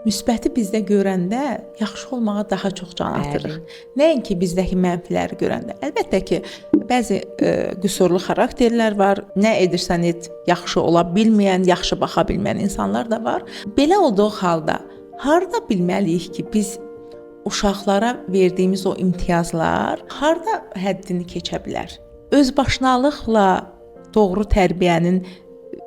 müsbəti bizdə görəndə yaxşı olmağa daha çox can atırıq. Nəinki bizdəki mənfiləri görəndə. Əlbəttə ki, bəzi qüsurlu xarakterlər var. Nə edirsən et, yaxşı ola bilməyən, yaxşı baxa bilməyən insanlar da var. Belə olduğu halda harda bilməliyik ki, biz uşaqlara verdiyimiz o imtiyazlar harda həddini keçə bilər? Özbaşınalıqla doğru tərbiyənin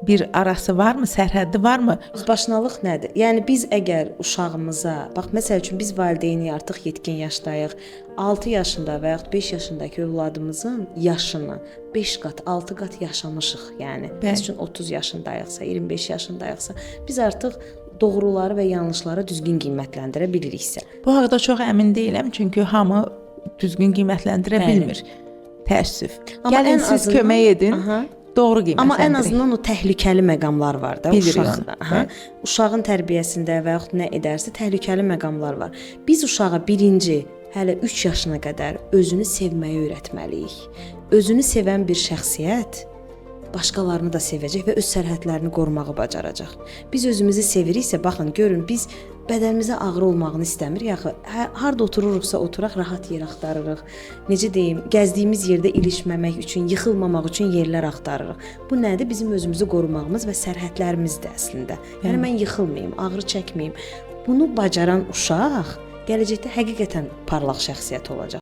bir arası varmı, sərhəddi varmı? Özbaşınalıq nədir? Yəni biz əgər uşağımıza, bax məsəl üçün biz valideyni artıq yetkin yaşdayıq, 6 yaşında və yaxud 5 yaşındakı övladımızın yaşını 5 qat, 6 qat yaşamışıq. Yəni məsəl üçün 30 yaşındayıqsa, 25 yaşındayıqsa, biz artıq doğruları və yanlışları düzgün qiymətləndirə biliriksə. Bu haqqda çox əmin deyiləm, çünki hamı düzgün qiymətləndirə bilmir. Təəssüf. Gəlin siz kömək edin. Doğru qiymətləndirin. Amma ən azından o təhlükəli məqamlar var da uşaqda. Uşağın tərbiyəsində və yaxud nə edərsə təhlükəli məqamlar var. Biz uşağa birinci hələ 3 yaşına qədər özünü sevməyi öyrətməliyik. Özünü sevən bir şəxsiyyət başqalarını da sevəcək və öz sərhədlərini qorumağı bacaracaq. Biz özümüzü seviriksə, baxın, görün, biz bədənimizə ağrı olmağını istəmirik. Axı harda otururuqsa oturaq, rahat yer axtarırıq. Necə deyim, gəzdiyimiz yerdə ilişməmək üçün, yıxılmamaq üçün yerlər axtarırıq. Bu nədir? Bizim özümüzü qorumağımız və sərhədlərimizdir əslində. Yəni mən yıxılmayım, ağrı çəkməyim. Bunu bacaran uşaq gələcəkdə həqiqətən parlaq şəxsiyyət olacaq.